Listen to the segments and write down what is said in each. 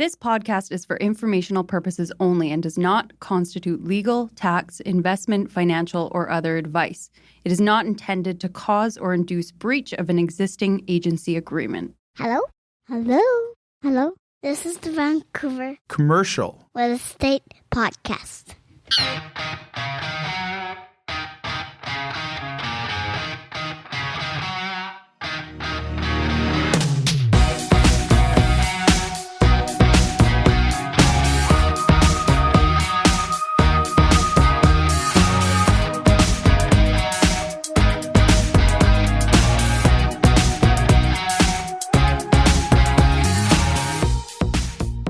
This podcast is for informational purposes only and does not constitute legal, tax, investment, financial, or other advice. It is not intended to cause or induce breach of an existing agency agreement. Hello? Hello? Hello? This is the Vancouver Commercial Real Estate Podcast.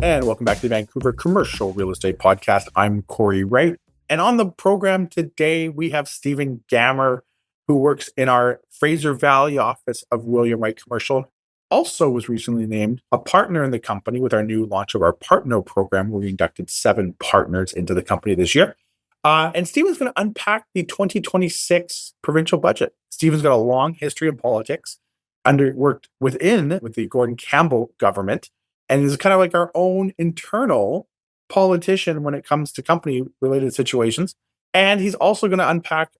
And welcome back to the Vancouver Commercial Real Estate Podcast. I'm Cory Wright. And on the program today, we have Stephen Gammer, who works in our Fraser Valley office of William Wright Commercial. Also was recently named a partner in the company with our new launch of our Partner program, where we inducted 7 partners into the company this year. And Stephen's going to unpack the 2026 provincial budget. Stephen's got a long history in politics, worked with the Gordon Campbell government, and is kind of like our own internal politician when it comes to company-related situations. And he's also going to unpack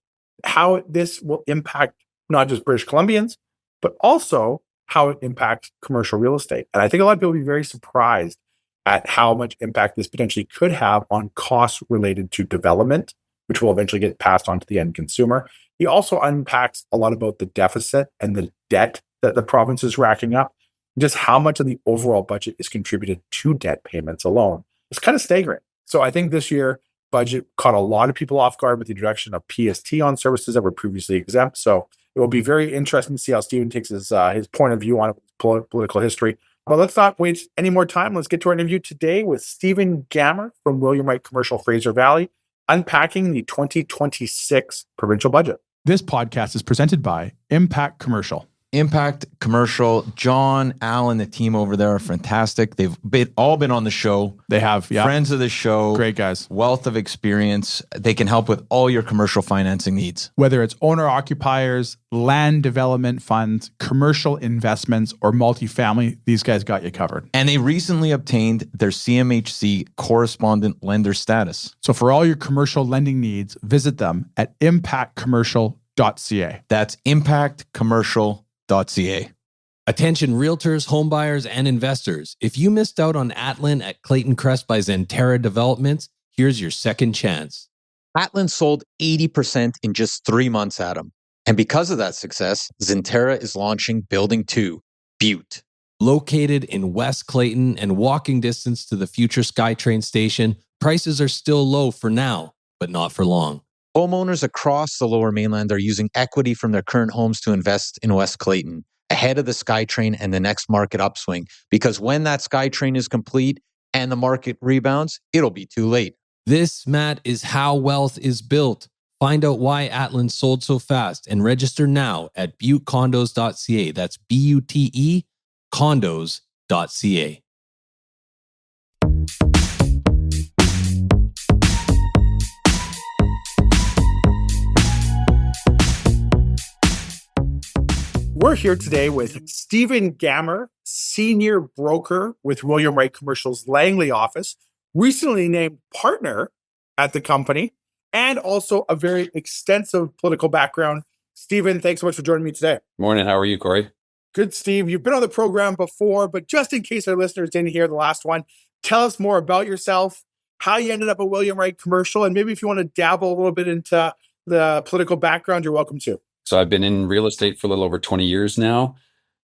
how this will impact not just British Columbians, but also how it impacts commercial real estate. And I think a lot of people will be very surprised at how much impact this potentially could have on costs related to development, which will eventually get passed on to the end consumer. He also unpacks a lot about the deficit and the debt that the province is racking up, just how much of the overall budget is contributed to debt payments alone. It's kind of staggering. So I think this year budget caught a lot of people off guard with the introduction of PST on services that were previously exempt. So it will be very interesting to see how Stephen takes his point of view on political history. But let's not waste any more time. Let's get to our interview today with Stephen Gammer from William Wright Commercial Fraser Valley, unpacking the 2026 provincial budget. This podcast is presented by Impact Commercial. Impact Commercial, John, Alan, the team over there are fantastic. They've all been on the show. They have, yeah. Friends of the show. Great guys. Wealth of experience. They can help with all your commercial financing needs. Whether it's owner-occupiers, land development funds, commercial investments, or multifamily, these guys got you covered. And they recently obtained their CMHC correspondent lender status. So for all your commercial lending needs, visit them at impactcommercial.ca. That's impactcommercial.ca. Attention realtors, homebuyers, and investors. If you missed out on Atlin at Clayton Crest by Zentera Developments, here's your second chance. Atlin sold 80% in just 3 months, Adam. And because of that success, Zentera is launching Building 2, Butte. Located in West Clayton and walking distance to the future SkyTrain station, prices are still low for now, but not for long. Homeowners across the Lower Mainland are using equity from their current homes to invest in West Clayton, ahead of the SkyTrain and the next market upswing. Because when that SkyTrain is complete and the market rebounds, it'll be too late. This, Matt, is how wealth is built. Find out why Atlin sold so fast and register now at buttecondos.ca. That's BUTE condos.ca. We're here today with Stephen Gammer, senior broker with William Wright Commercial's Langley office, recently named partner at the company, and also a very extensive political background. Stephen, thanks so much for joining me today. Morning. How are you, Cory? Good, Steve. You've been on the program before, but just in case our listeners didn't hear the last one, tell us more about yourself, how you ended up at William Wright Commercial, and maybe if you want to dabble a little bit into the political background, you're welcome to. So I've been in real estate for a little over 20 years now,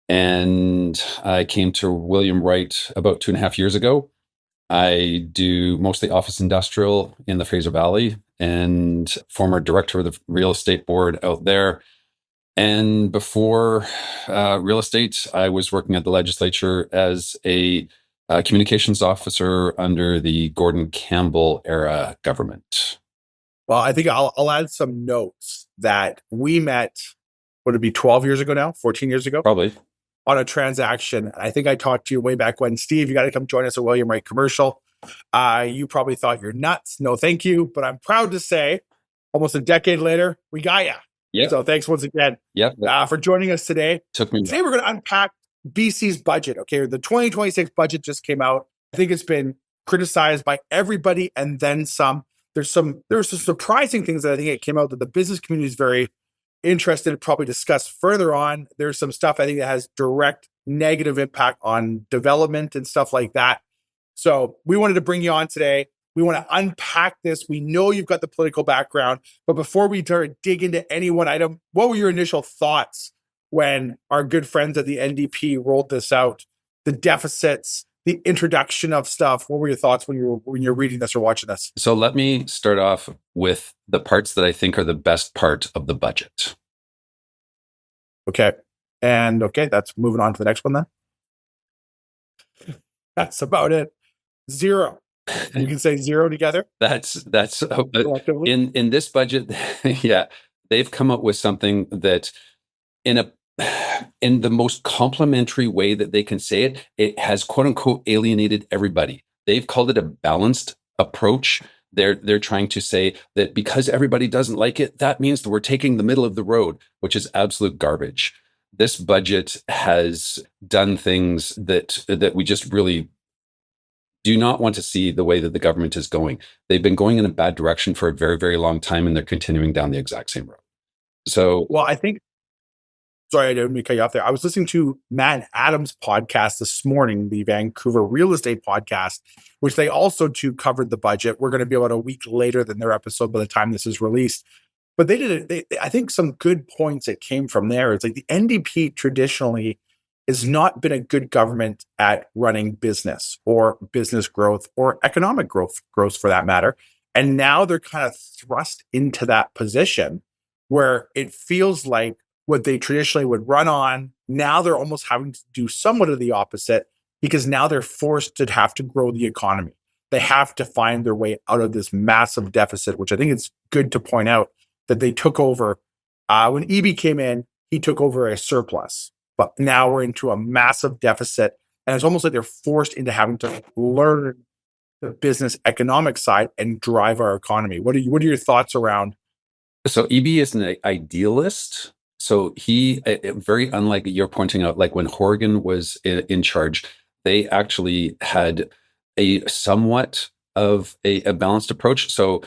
and I came to William Wright about 2.5 years ago. I do mostly office industrial in the Fraser Valley and former director of the real estate board out there. And before real estate, I was working at the legislature as a communications officer under the Gordon Campbell era government. Well, I think I'll add some notes that we met, would it be 12 years ago now, 14 years ago? Probably. On a transaction. I think I talked to you way back when, Steve, you got to come join us at William Wright Commercial. You probably thought you're nuts. No, thank you. But I'm proud to say, almost a decade later, we got you. Yeah. So thanks once again for joining us today. Today we're going to unpack BC's budget. Okay, the 2026 budget just came out. I think it's been criticized by everybody and then some. There's some surprising things that I think it came out that the business community is very interested to probably discuss further on. There's some stuff I think that has direct negative impact on development and stuff like that. So we wanted to bring you on today. We want to unpack this. We know you've got the political background, but before we dig into any one item, what were your initial thoughts when our good friends at the NDP rolled this out? The deficits, the introduction of stuff. What were your thoughts when you're reading this or watching this? So let me start off with the parts that I think are the best part of the budget. Okay. And that's moving on to the next one then. That's about it. Zero. You can say zero together. That's in this budget. Yeah, they've come up with something that in the most complimentary way that they can say it, it has quote unquote alienated everybody. They've called it a balanced approach. They're trying to say that because everybody doesn't like it, that means that we're taking the middle of the road, which is absolute garbage. This budget has done things that we just really do not want to see the way that the government is going. They've been going in a bad direction for a very, very long time, and they're continuing down the exact same road. So, well, I think, sorry, I didn't mean to cut you off there. I was listening to Matt Adams' podcast this morning, the Vancouver real estate podcast, which they also too covered the budget. We're going to be about a week later than their episode by the time this is released. But they did it. I think some good points that came from there. It's like the NDP traditionally has not been a good government at running business or business growth or economic growth for that matter. And now they're kind of thrust into that position where it feels like what they traditionally would run on, now they're almost having to do somewhat of the opposite because now they're forced to have to grow the economy. They have to find their way out of this massive deficit, which I think it's good to point out that they took over. When EB came in, he took over a surplus. But now we're into a massive deficit. And it's almost like they're forced into having to learn the business economic side and drive our economy. What are your thoughts around? So EB is an idealist. So he, very unlike you're pointing out, like when Horgan was in charge, they actually had a somewhat of a balanced approach. So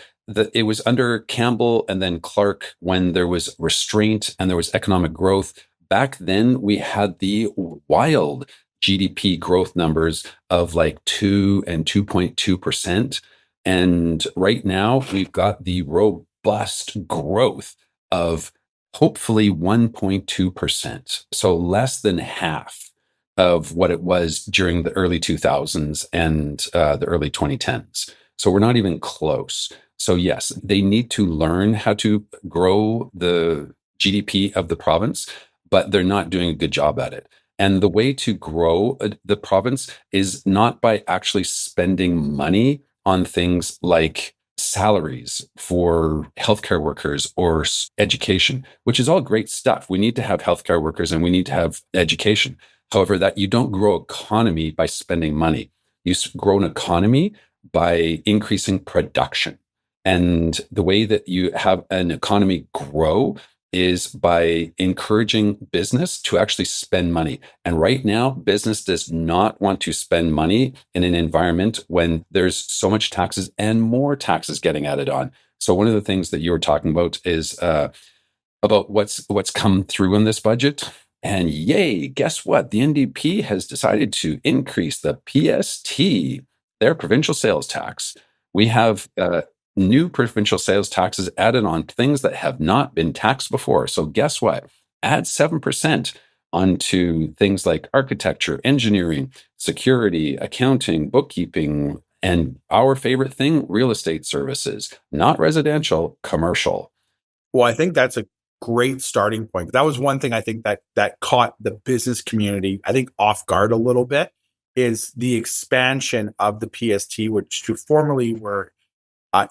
it was under Campbell and then Clark when there was restraint and there was economic growth. Back then, we had the wild GDP growth numbers of like 2 and 2.2%. And right now, we've got the robust growth of hopefully 1.2%. So less than half of what it was during the early 2000s and the early 2010s. So we're not even close. So yes, they need to learn how to grow the GDP of the province, but they're not doing a good job at it. And the way to grow the province is not by actually spending money on things like salaries for healthcare workers or education, which is all great stuff. We need to have healthcare workers and we need to have education. However, that you don't grow economy by spending money. You grow an economy by increasing production. And the way that you have an economy grow is by encouraging business to actually spend money. And right now, business does not want to spend money in an environment when there's so much taxes and more taxes getting added on. So one of the things that you were talking about is about what's come through in this budget. And yay, guess what? The NDP has decided to increase the PST, their provincial sales tax. We have new provincial sales taxes added on things that have not been taxed before. So guess what? Add 7% onto things like architecture, engineering, security, accounting, bookkeeping, and our favorite thing, real estate services, not residential, commercial. Well, I think that's a great starting point. That was one thing I think that caught the business community, I think, off guard a little bit, is the expansion of the PST, which formerly were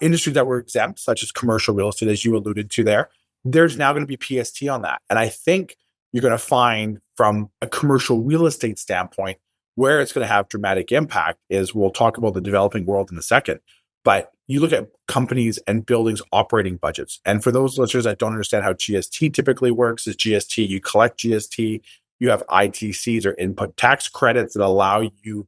industries that were exempt, such as commercial real estate, as you alluded to there. There's now going to be PST on that. And I think you're going to find from a commercial real estate standpoint, where it's going to have dramatic impact is, we'll talk about the developing world in a second, but you look at companies and buildings operating budgets. And for those listeners that don't understand how GST typically works, is GST, you collect GST, you have ITCs or input tax credits that allow you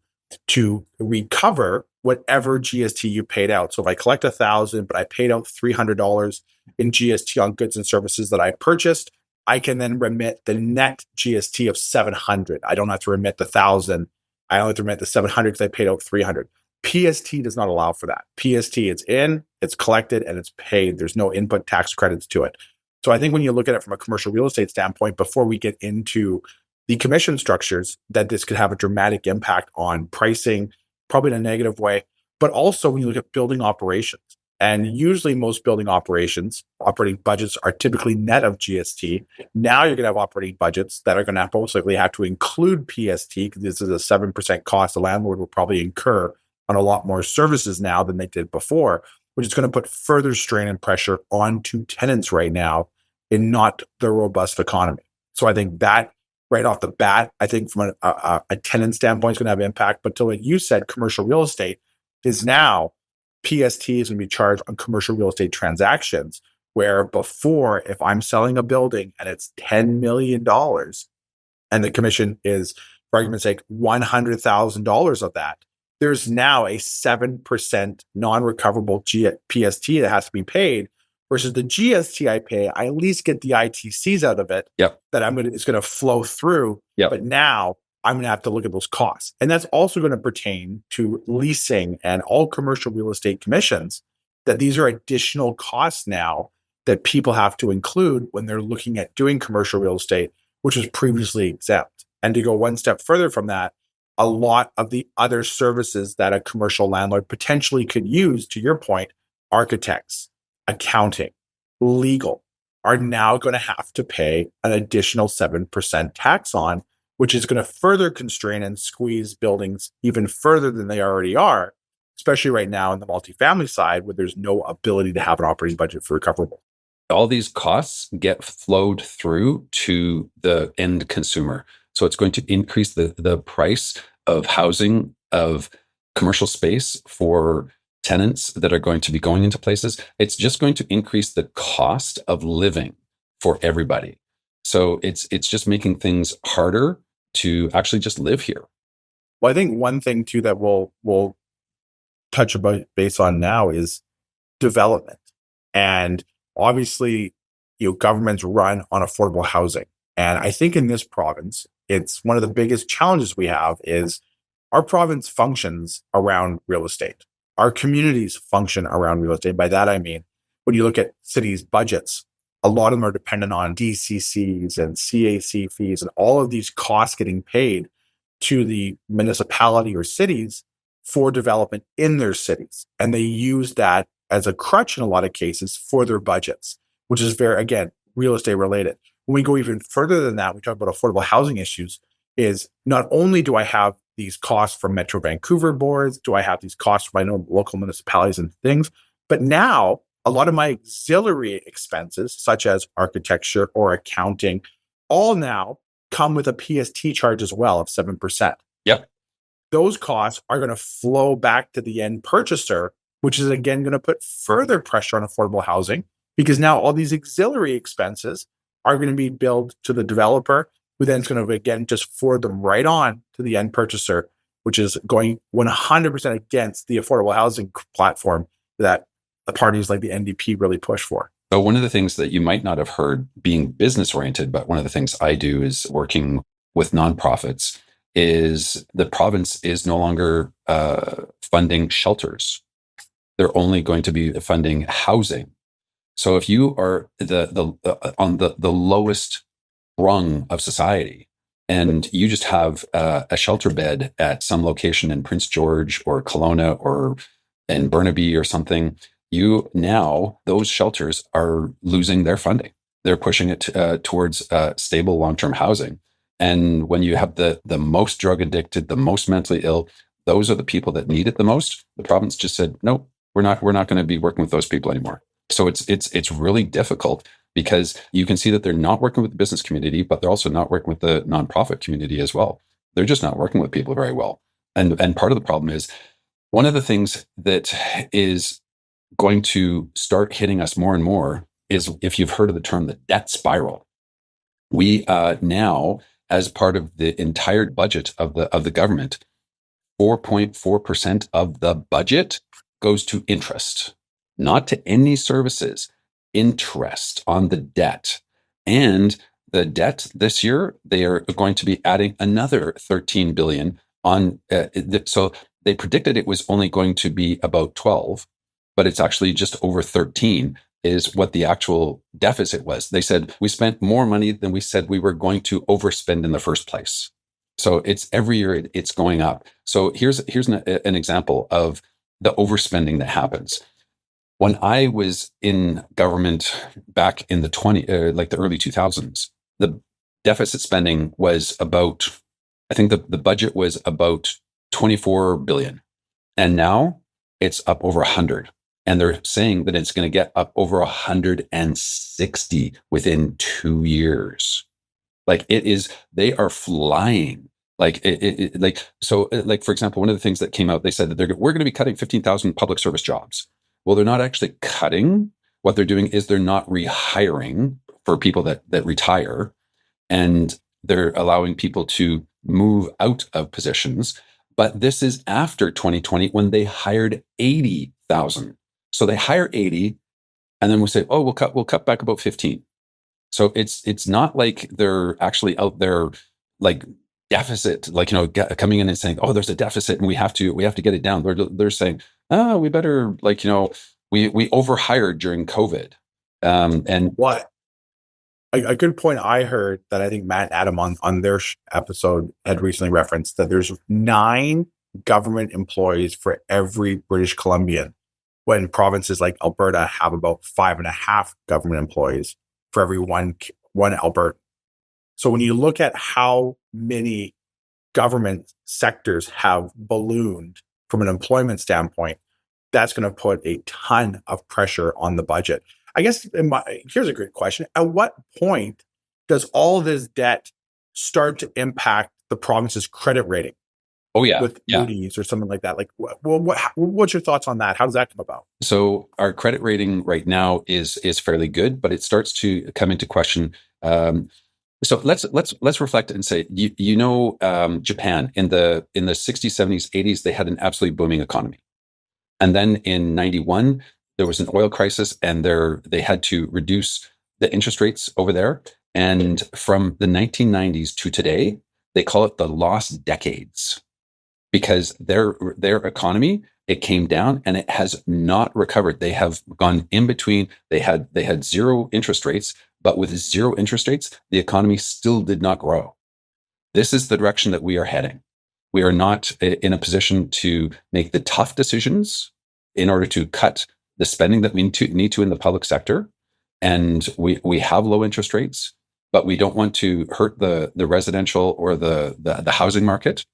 to recover whatever GST you paid out. So if I collect $1,000, but I paid out $300 in GST on goods and services that I purchased, I can then remit the net GST of $700. I don't have to remit the $1,000. I only have to remit the $700 because I paid out $300. PST does not allow for that. PST, it's in, it's collected, and it's paid. There's no input tax credits to it. So I think when you look at it from a commercial real estate standpoint, before we get into the commission structures, that this could have a dramatic impact on pricing, probably in a negative way. But also when you look at building operations, and usually most building operations, operating budgets are typically net of GST. Now you're going to have operating budgets that are going to most likely have to include PST, because this is a 7% cost the landlord will probably incur on a lot more services now than they did before, which is going to put further strain and pressure onto tenants right now in not the robust economy. So I think that right off the bat, I think from a tenant standpoint, it's going to have impact. But to what you said, commercial real estate is now PST is going to be charged on commercial real estate transactions, where before, if I'm selling a building and it's $10 million and the commission is, for argument's sake, $100,000 of that, there's now a 7% non-recoverable PST that has to be paid, versus the GST I pay, I at least get the ITCs out of it. Yep. That it's going to flow through. Yep. But now I'm going to have to look at those costs. And that's also going to pertain to leasing and all commercial real estate commissions, that these are additional costs now that people have to include when they're looking at doing commercial real estate, which was previously exempt. And to go one step further from that, a lot of the other services that a commercial landlord potentially could use, to your point, architects, accounting, legal, are now going to have to pay an additional 7% tax on, which is going to further constrain and squeeze buildings even further than they already are, especially right now in the multifamily side, where there's no ability to have an operating budget for recoverable. All these costs get flowed through to the end consumer. So it's going to increase the price of housing, of commercial space for tenants that are going to be going into places. It's just going to increase the cost of living for everybody. So it's just making things harder to actually just live here. Well, I think one thing too that we'll touch base on now is development. And obviously, governments run on affordable housing. And I think in this province, it's one of the biggest challenges we have is our province functions around real estate. Our communities function around real estate. By that, I mean, when you look at cities' budgets, a lot of them are dependent on DCCs and CAC fees and all of these costs getting paid to the municipality or cities for development in their cities. And they use that as a crutch in a lot of cases for their budgets, which is very, again, real estate related. When we go even further than that, we talk about affordable housing issues, is not only do I have these costs from Metro Vancouver boards, do I have these costs from my own local municipalities and things, but now a lot of my auxiliary expenses, such as architecture or accounting, all now come with a PST charge as well of 7%. Yep. Those costs are going to flow back to the end purchaser, which is again going to put further pressure on affordable housing, because now all these auxiliary expenses are going to be billed to the developer, who then is going to, again, just forward them right on to the end purchaser, which is going 100% against the affordable housing platform that the parties like the NDP really push for. So one of the things that you might not have heard being business oriented, but one of the things I do is working with nonprofits, is the province is no longer funding shelters. They're only going to be funding housing. So if you are on the lowest rung of society, and you just have a shelter bed at some location in Prince George or Kelowna or in Burnaby or something, those shelters are losing their funding. They're pushing it towards stable long-term housing. And when you have the most drug addicted, the most mentally ill, those are the people that need it the most. The province just said, no, we're not going to be working with those people anymore. So it's really difficult, because you can see that they're not working with the business community, but they're also not working with the nonprofit community as well. They're just not working with people very well. And part of the problem is, one of the things that is going to start hitting us more and more is, if you've heard of the term, the debt spiral. We now, as part of the entire budget of the government, 4.4% of the budget goes to interest, not to any services, interest on the debt. And the debt this year, they are going to be adding another 13 billion on. So they predicted it was only going to be about 12, but it's actually just over 13 is what the actual deficit was. They said we spent more money than we said we were going to overspend in the first place. So it's every year it's going up. So here's an example of the overspending that happens. When I was in government back in the the early 2000s, the deficit spending was about, I think the budget was about 24 billion. And now it's up over 100. And they're saying that it's going to get up over 160 within 2 years. Like they are flying. Like for example, one of the things that came out, they said that we're going to be cutting 15,000 public service jobs. Well, they're not actually cutting. What they're doing is they're not rehiring for people that retire, and they're allowing people to move out of positions. But this is after 2020 when they hired 80,000. So they hire 80, and then we say, oh, we'll cut back about 15. So it's not like they're actually out there like deficit, like, coming in and saying, oh, there's a deficit and we have to get it down. They're saying, oh, we better, we overhired during COVID. And what a good point I heard that I think Matt and Adam on their episode had recently referenced that there's 9 government employees for every British Columbian, when provinces like Alberta have about 5.5 government employees for every one Alberta. So when you look at how many government sectors have ballooned from an employment standpoint, that's going to put a ton of pressure on the budget. I guess here's a great question. At what point does all this debt start to impact the province's credit rating? Oh, yeah. With Moody's or something like that. Like, what's your thoughts on that? How does that come about? So our credit rating right now is fairly good, but it starts to come into question. So let's reflect and say, Japan in the 60s, 70s, 80s, they had an absolutely booming economy. And then in 91, there was an oil crisis, and they had to reduce the interest rates over there. And from the 1990s to today, they call it the lost decades, because their economy, it came down and it has not recovered. They have gone in between. They had zero interest rates, but with zero interest rates, the economy still did not grow. This is the direction that we are heading. We are not in a position to make the tough decisions in order to cut the spending that we need to in the public sector. And we have low interest rates, but we don't want to hurt the residential or the housing market,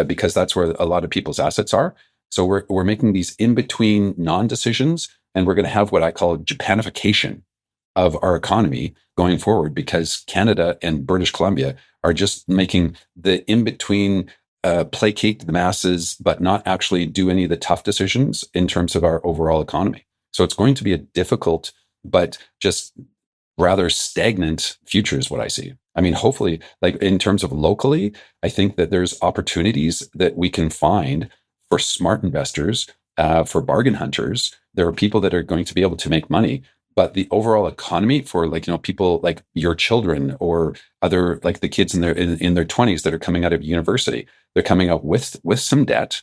because that's where a lot of people's assets are. So we're making these in-between non-decisions, and we're going to have what I call Japanification of our economy going forward, because Canada and British Columbia are just making the in-between placate the masses, but not actually do any of the tough decisions in terms of our overall economy. So it's going to be a difficult, but just rather stagnant future is what I see. I mean, hopefully, like in terms of locally, I think that there's opportunities that we can find for smart investors, for bargain hunters. There are people that are going to be able to make money, but the overall economy for people like your children or other, like the kids in their 20s that are coming out of university, they're coming out with some debt.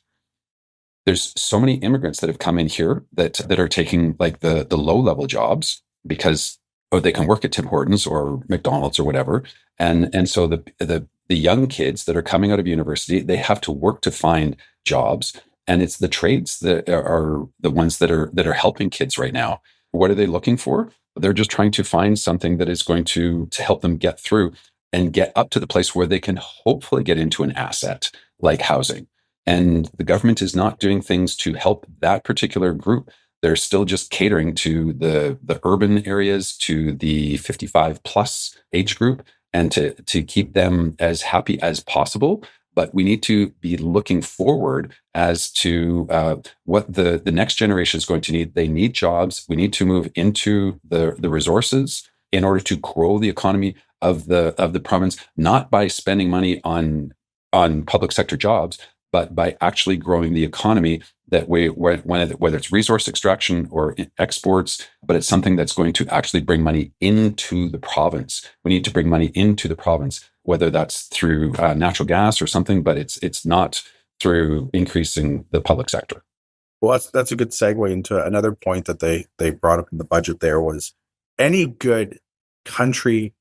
There's so many immigrants that have come in here that are taking like the low level jobs because they can work at Tim Hortons or McDonald's or whatever. And so the young kids that are coming out of university, they have to work to find jobs. And it's the trades that are the ones that are helping kids right now. What are they looking for? They're just trying to find something that is going to help them get through and get up to the place where they can hopefully get into an asset like housing. And the government is not doing things to help that particular group. They're still just catering to the urban areas, to the 55 plus age group, and to keep them as happy as possible. But we need to be looking forward as to what the next generation is going to need. They need jobs. We need to move into the resources in order to grow the economy of the province, not by spending money on public sector jobs, but by actually growing the economy that way, whether it's resource extraction or exports, but it's something that's going to actually bring money into the province. We need to bring money into the province, whether that's through natural gas or something, but it's not through increasing the public sector. Well, that's a good segue into another point that they brought up in the budget. There was any good country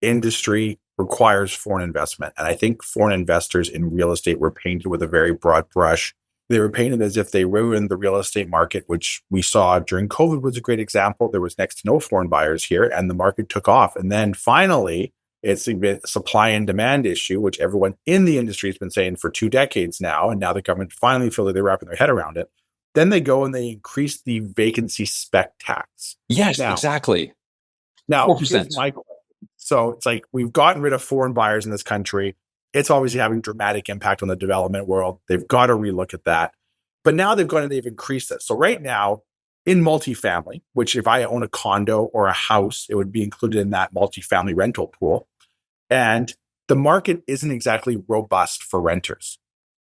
industry requires foreign investment. And I think foreign investors in real estate were painted with a very broad brush. They were painted as if they ruined the real estate market, which we saw during COVID was a great example. There was next to no foreign buyers here and the market took off. And then finally, it's a supply and demand issue, which everyone in the industry has been saying for 2 decades now. And now the government finally feels like they're wrapping their head around it. Then they go and they increase the vacancy spec tax. Yes, now, exactly. Now, 4%. here's my question. So it's like we've gotten rid of foreign buyers in this country. It's obviously having dramatic impact on the development world. They've got to relook at that. But now they've gone and they've increased it. So right now in multifamily, which if I own a condo or a house, it would be included in that multifamily rental pool. And the market isn't exactly robust for renters.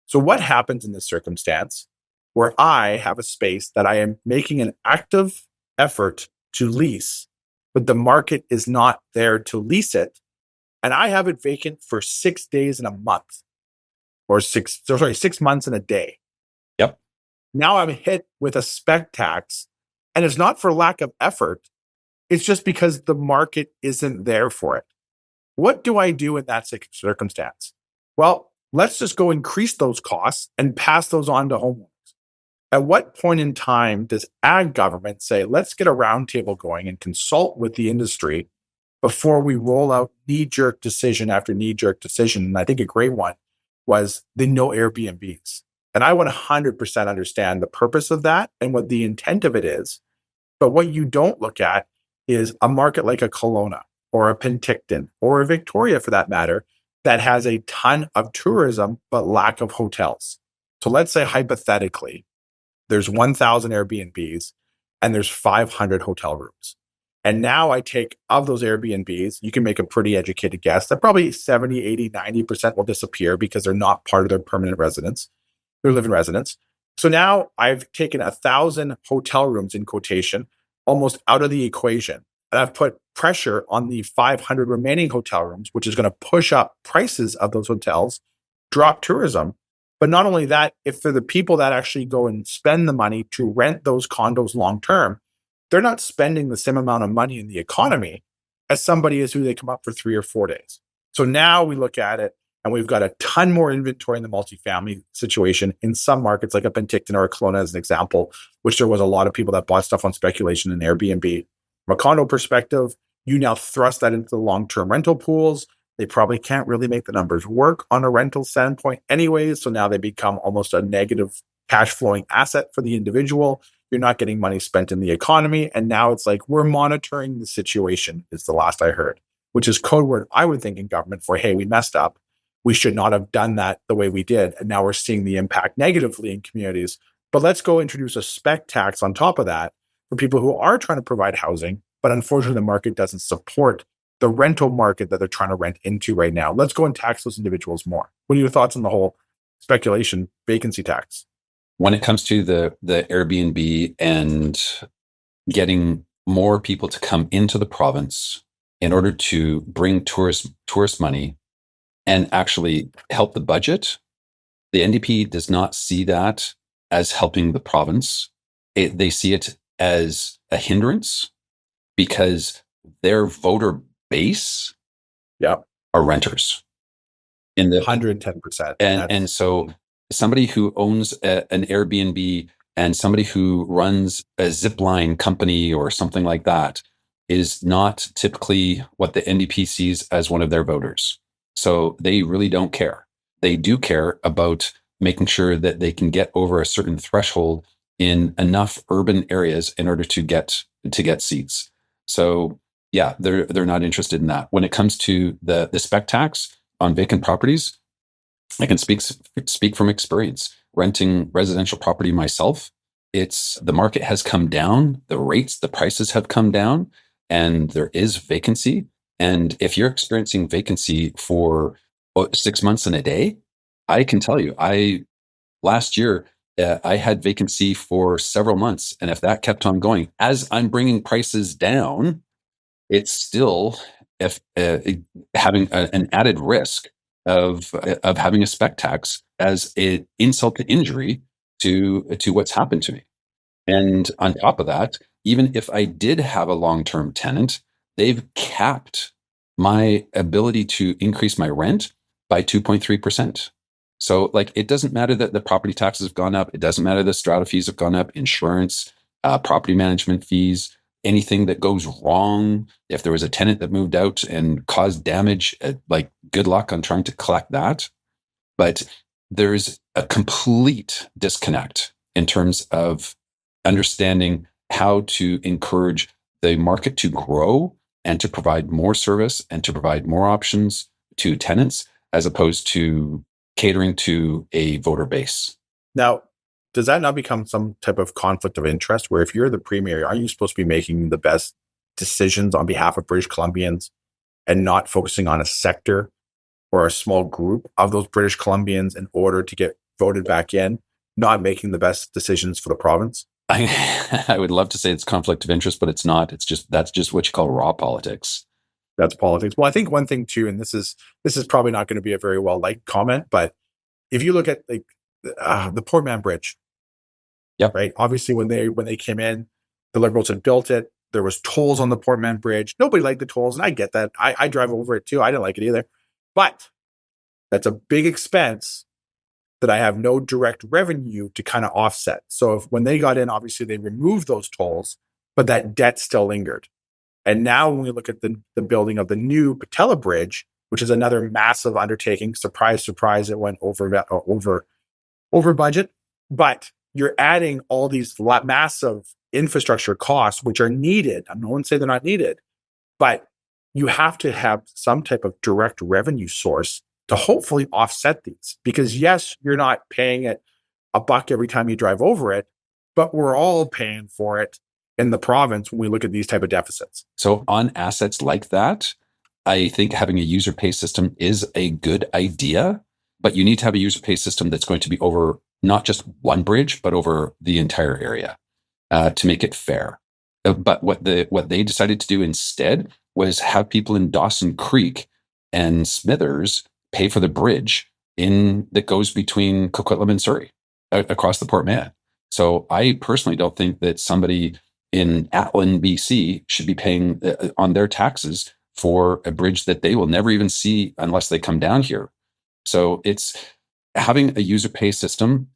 So what happens in this circumstance where I have a space that I am making an active effort to lease, but the market is not there to lease it, and I have it vacant for 6 days in a month, or 6 months in a day. Yep. Now I'm hit with a spec tax, and it's not for lack of effort. It's just because the market isn't there for it. What do I do in that circumstance? Well, let's just go increase those costs and pass those on to homeowners. At what point in time does ag government say, let's get a roundtable going and consult with the industry before we roll out knee-jerk decision after knee-jerk decision? And I think a great one was the no Airbnbs. And I 100% understand the purpose of that and what the intent of it is. But what you don't look at is a market like a Kelowna or a Penticton or a Victoria, for that matter, that has a ton of tourism but lack of hotels. So let's say hypothetically, there's 1,000 Airbnbs and there's 500 hotel rooms. And now I take of those Airbnbs, you can make a pretty educated guess that probably 70, 80, 90% will disappear because they're not part of their permanent residence, their living residence. So now I've taken 1,000 hotel rooms in quotation almost out of the equation. And I've put pressure on the 500 remaining hotel rooms, which is going to push up prices of those hotels, drop tourism. But not only that, if for the people that actually go and spend the money to rent those condos long term, they're not spending the same amount of money in the economy as somebody is who they come up for 3 or 4 days. So now we look at it and we've got a ton more inventory in the multifamily situation in some markets like a Penticton or a Kelowna as an example, which there was a lot of people that bought stuff on speculation in Airbnb. From a condo perspective, you now thrust that into the long-term rental pools. They probably can't really make the numbers work on a rental standpoint anyways. So now they become almost a negative cash flowing asset for the individual. You're not getting money spent in the economy. And now it's like, we're monitoring the situation is the last I heard, which is code word I would think in government for, hey, we messed up. We should not have done that the way we did. And now we're seeing the impact negatively in communities. But let's go introduce a spec tax on top of that for people who are trying to provide housing, but unfortunately the market doesn't support the rental market that they're trying to rent into right now. Let's go and tax those individuals more. What are your thoughts on the whole speculation vacancy tax? When it comes to the Airbnb and getting more people to come into the province in order to bring tourist money and actually help the budget, the NDP does not see that as helping the province. They see it as a hindrance because their voter base are renters in the 110%. And so somebody who owns an Airbnb and somebody who runs a zipline company or something like that is not typically what the NDP sees as one of their voters. So they really don't care. They do care about making sure that they can get over a certain threshold in enough urban areas in order to get seats. So yeah, they're not interested in that. When it comes to the spec tax on vacant properties, I can speak from experience. Renting residential property myself, the market has come down, the prices have come down, and there is vacancy. And if you're experiencing vacancy for 6 months and a day, I can tell you, I last year, I had vacancy for several months. And if that kept on going, as I'm bringing prices down, it's still having an added risk of having a spec tax as an insult to injury to what's happened to me. And on top of that, even if I did have a long-term tenant, they've capped my ability to increase my rent by 2.3%. So like, it doesn't matter that the property taxes have gone up. It doesn't matter the strata fees have gone up, insurance, property management fees, anything that goes wrong. If there was a tenant that moved out and caused damage, like good luck on trying to collect that. But there's a complete disconnect in terms of understanding how to encourage the market to grow and to provide more service and to provide more options to tenants, as opposed to catering to a voter base. Now, does that not become some type of conflict of interest where if you're the premier, aren't you supposed to be making the best decisions on behalf of British Columbians and not focusing on a sector or a small group of those British Columbians in order to get voted back in, not making the best decisions for the province? I would love to say it's conflict of interest, but it's not. That's just what you call raw politics. That's politics. Well, I think one thing too, and this is probably not going to be a very well liked comment, but if you look at like the Port Mann Bridge, yep, right. Obviously, when they came in, the Liberals had built it. There was tolls on the Port Mann Bridge. Nobody liked the tolls, and I get that. I drive over it too. I didn't like it either, but that's a big expense that I have no direct revenue to kind of offset. So when they got in, obviously they removed those tolls, but that debt still lingered. And now when we look at the building of the new Patella Bridge, which is another massive undertaking, surprise, surprise, it went over budget, but you're adding all these massive infrastructure costs, which are needed. No one say they're not needed, but you have to have some type of direct revenue source to hopefully offset these. Because yes, you're not paying it $1 every time you drive over it, but we're all paying for it in the province when we look at these type of deficits. So on assets like that, I think having a user pay system is a good idea, but you need to have a user pay system that's going to be over not just one bridge, but over the entire area to make it fair. But what they decided to do instead was have people in Dawson Creek and Smithers pay for the bridge that goes between Coquitlam and Surrey across the Port Mann. So I personally don't think that somebody in Atlin, BC should be paying on their taxes for a bridge that they will never even see unless they come down here. So it's having a user pay system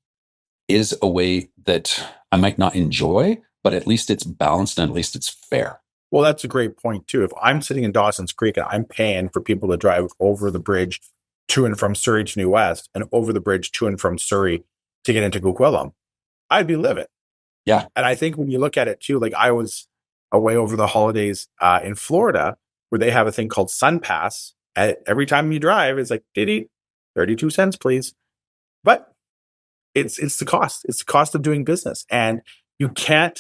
is a way that I might not enjoy, but at least it's balanced and at least it's fair. Well, that's a great point too. If I'm sitting in Dawson's Creek and I'm paying for people to drive over the bridge to and from Surrey to New West and over the bridge to and from Surrey to get into Coquitlam, I'd be livid. Yeah. And I think when you look at it too, like I was away over the holidays in Florida where they have a thing called Sun Pass. Every time you drive, it's like, 32 cents, please. But it's the cost. It's the cost of doing business. And you can't,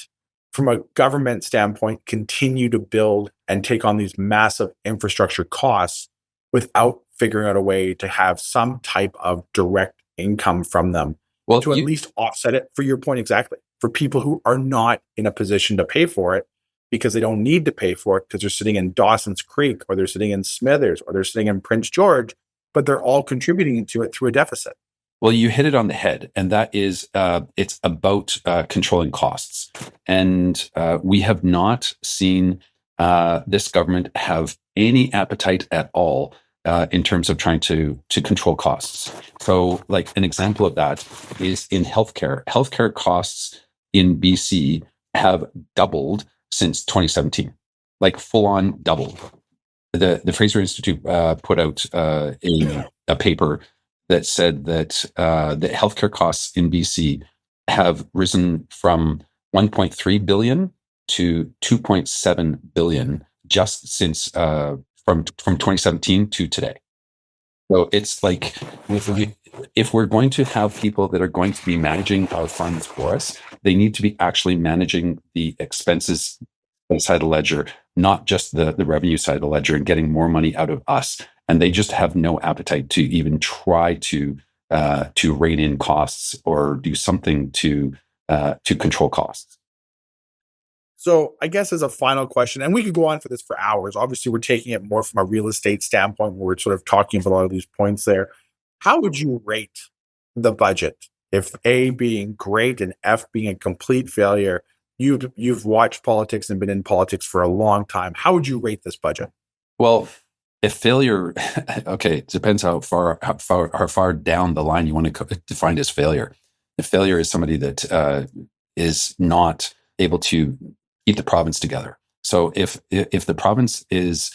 from a government standpoint, continue to build and take on these massive infrastructure costs without figuring out a way to have some type of direct income from them to at least offset it, for your point exactly, for people who are not in a position to pay for it because they don't need to pay for it because they're sitting in Dawson's Creek or they're sitting in Smithers or they're sitting in Prince George, but they're all contributing to it through a deficit. Well, you hit it on the head, and that is it's about controlling costs. And we have not seen this government have any appetite at all in terms of trying to control costs. So like an example of that is in healthcare. Healthcare costs in BC have doubled since 2017, like full on doubled. The Fraser Institute put out a paper that said that the healthcare costs in BC have risen from 1.3 billion to 2.7 billion just since from 2017 to today. So it's like if we're going to have people that are going to be managing our funds for us, they need to be actually managing the expenses side of the ledger, not just the revenue side of the ledger, and getting more money out of us. And they just have no appetite to even try to rein in costs or do something to control costs. So I guess as a final question, and we could go on for this for hours. Obviously, we're taking it more from a real estate standpoint where we're sort of talking about a lot of these points there. How would you rate the budget? If A being great and F being a complete failure, you've watched politics and been in politics for a long time. How would you rate this budget? Well, if failure, okay, it depends how far down the line you want to define as failure. If failure is somebody that is not able to keep the province together. So if the province is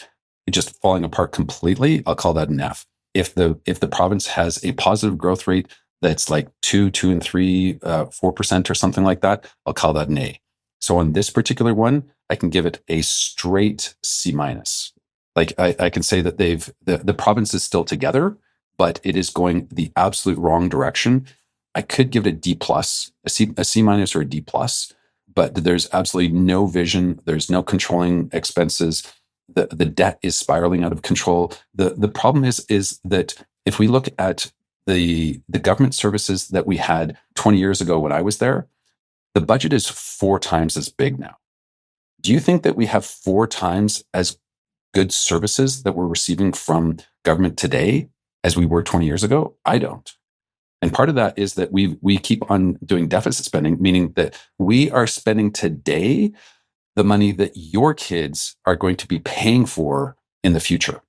just falling apart completely, I'll call that an F. If the province has a positive growth rate that's like 2 and 3, 4% or something like that, I'll call that an A. So on this particular one, I can give it a straight C-. Like I can say that the province is still together, but it is going the absolute wrong direction. I could give it a D+, a C- or a D+, but there's absolutely no vision. There's no controlling expenses. The debt is spiraling out of control. The problem is that if we look at the government services that we had 20 years ago when I was there, the budget is 4 times as big now. Do you think that we have 4 times as good services that we're receiving from government today as we were 20 years ago? I don't. And part of that is that we keep on doing deficit spending, meaning that we are spending today the money that your kids are going to be paying for in the future.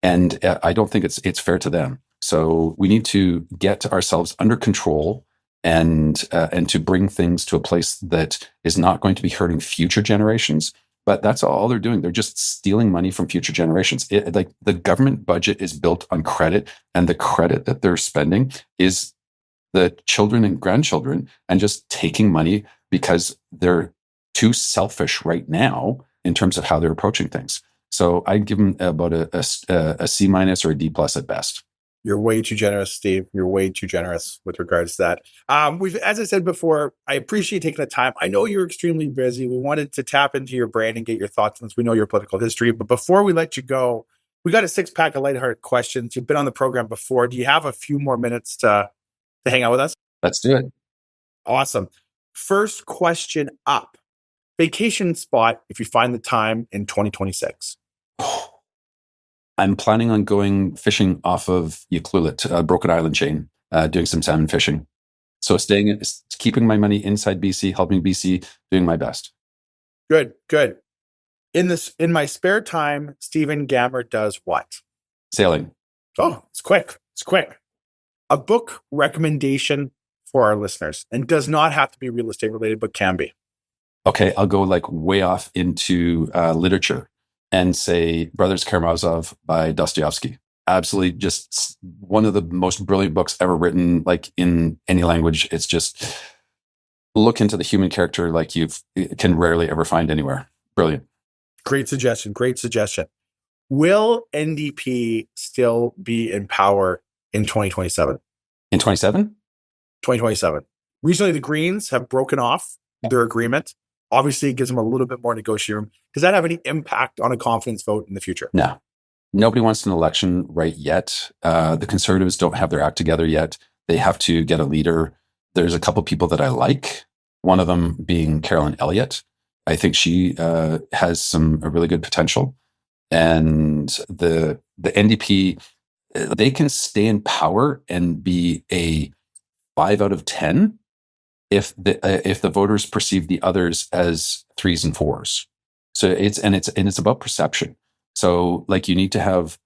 And I don't think it's fair to them. So we need to get ourselves under control and to bring things to a place that is not going to be hurting future generations. But that's all they're doing. They're just stealing money from future generations. Like the government budget is built on credit, and the credit that they're spending is the children and grandchildren, and just taking money because they're too selfish right now in terms of how they're approaching things. So I'd give them about a C- or a D+ at best. You're way too generous, Steve. You're way too generous with regards to that. As I said before, I appreciate taking the time. I know you're extremely busy. We wanted to tap into your brain and get your thoughts since we know your political history. But before we let you go, we got a 6-pack of lighthearted questions. You've been on the program before. Do you have a few more minutes to hang out with us? Let's do it. Awesome. First question up. Vacation spot if you find the time in 2026. I'm planning on going fishing off of Yaklulit, Broken Island chain, doing some salmon fishing. So keeping my money inside BC, helping BC, doing my best. Good. In my spare time, Stephen Gammer does what? Sailing. Oh, it's quick. A book recommendation for our listeners, and does not have to be real estate related, but can be. Okay, I'll go like way off into literature and say Brothers Karamazov by Dostoevsky. Absolutely just one of the most brilliant books ever written, like in any language. It's just look into the human character like you can rarely ever find anywhere. Brilliant. Great suggestion. Will NDP still be in power in 2027? In 27? 2027. Recently, the Greens have broken off their agreement. Obviously, it gives them a little bit more negotiating room. Does that have any impact on a confidence vote in the future? No. Nobody wants an election right yet. The Conservatives don't have their act together yet. They have to get a leader. There's a couple people that I like, one of them being Carolyn Elliott. I think she has some really good potential. And the NDP, they can stay in power and be a 5 out of 10 if the voters perceive the others as 3s and 4s. So it's about perception. So like you need to have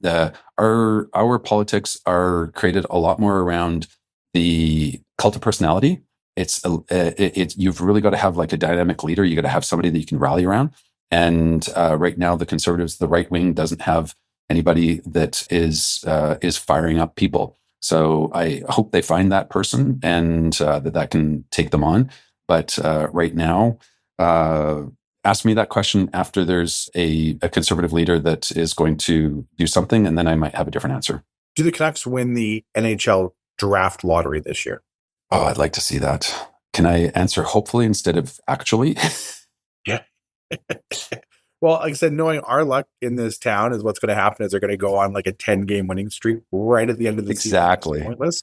our politics are created a lot more around the cult of personality. You've really got to have like a dynamic leader. You got to have somebody that you can rally around. And right now, the Conservatives, the right wing, doesn't have anybody that is firing up people. So I hope they find that person and that can take them on. But right now, ask me that question after there's a Conservative leader that is going to do something, and then I might have a different answer. Do the Canucks win the NHL draft lottery this year? Oh, I'd like to see that. Can I answer hopefully instead of actually? Yeah. Well, like I said, knowing our luck in this town is what's going to happen is they're going to go on like a 10-game winning streak right at the end of the season. Exactly. Pointless.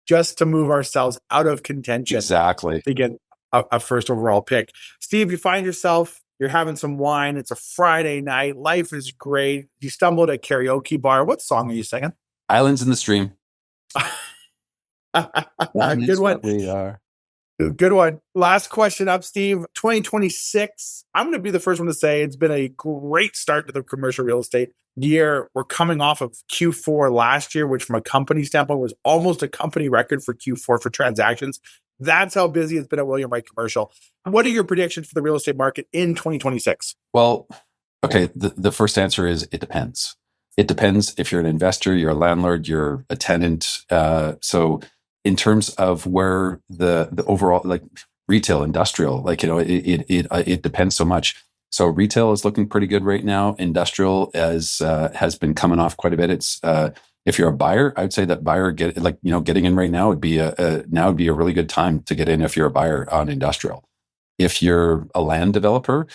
just to move ourselves out of contention Exactly. to get a first overall pick. Steve, you find yourself, you're having some wine. It's a Friday night. Life is great. You stumbled at a karaoke bar. What song are you singing? Islands in the Stream. Good one. We are. Good one. Last question up, Steve. 2026. I'm going to be the first one to say it's been a great start to the commercial real estate year. We're coming off of Q4 last year, which from a company standpoint was almost a company record for Q4 for transactions. That's how busy it's been at William Wright Commercial. What are your predictions for the real estate market in 2026? Well, okay. The first answer is it depends. It depends if you're an investor, you're a landlord, you're a tenant. So in terms of where the overall, like retail, industrial, like, it depends so much. So retail is looking pretty good right now. Industrial has been coming off quite a bit. It's if you're a buyer, I would say that buyer getting in right now would be a really good time to get in if you're a buyer on industrial. If you're a land developer,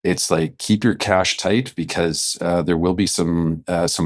it's like keep your cash tight because there will be some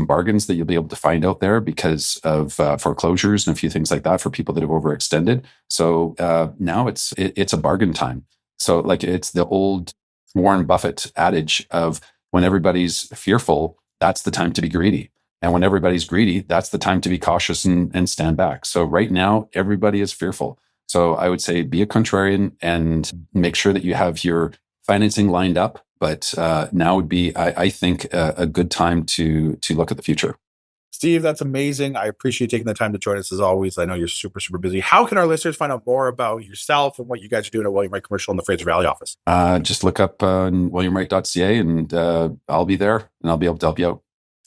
bargains that you'll be able to find out there because of foreclosures and a few things like that for people that have overextended. So now it's a bargain time. So like it's the old Warren Buffett adage of when everybody's fearful, that's the time to be greedy. And when everybody's greedy, that's the time to be cautious and stand back. So right now, everybody is fearful. So I would say be a contrarian and make sure that you have your financing lined up. But now would be, I think, a good time to look at the future. Steve, that's amazing. I appreciate taking the time to join us as always. I know you're super, super busy. How can our listeners find out more about yourself and what you guys are doing at William Wright Commercial in the Fraser Valley office? Just look up williamwright.ca and I'll be there and I'll be able to help you out.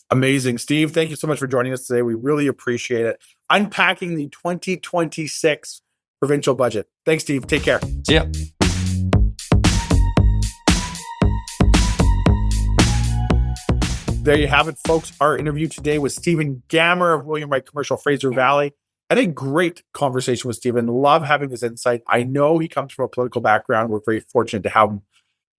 Amazing. Steve, thank you so much for joining us today. We really appreciate it. Unpacking the 2026 Provincial Budget. Thanks, Steve. Take care. See ya. There you have it, folks. Our interview today with Stephen Gammer of William Wright Commercial Fraser Valley. And a great conversation with Stephen. Love having his insight. I know he comes from a political background. We're very fortunate to have him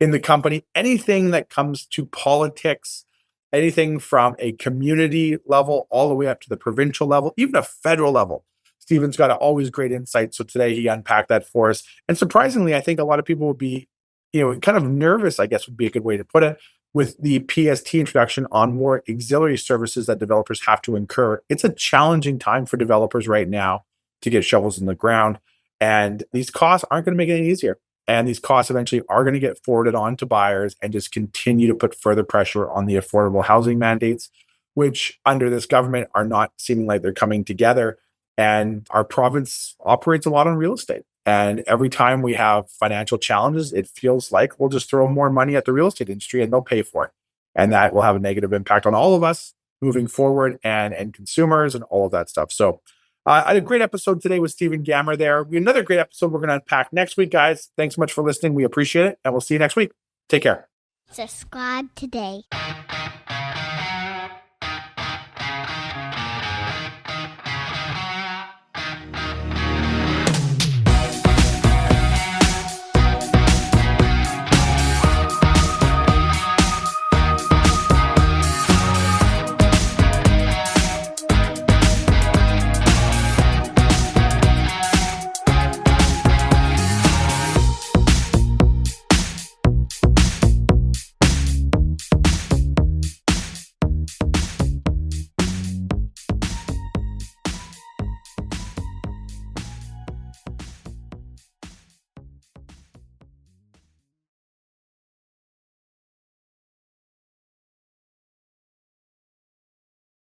in the company. Anything that comes to politics, anything from a community level all the way up to the provincial level, even a federal level, Stephen's got always great insight. So today he unpacked that for us. And surprisingly, I think a lot of people would be, kind of nervous, I guess would be a good way to put it, with the PST introduction on more auxiliary services that developers have to incur. It's a challenging time for developers right now to get shovels in the ground. And these costs aren't going to make it any easier. And these costs eventually are going to get forwarded on to buyers and just continue to put further pressure on the affordable housing mandates, which under this government are not seeming like they're coming together. And our province operates a lot on real estate. And every time we have financial challenges, it feels like we'll just throw more money at the real estate industry and they'll pay for it. And that will have a negative impact on all of us moving forward and consumers and all of that stuff. So I had a great episode today with Stephen Gammer there. Another great episode we're going to unpack next week, guys. Thanks so much for listening. We appreciate it. And we'll see you next week. Take care. Subscribe today.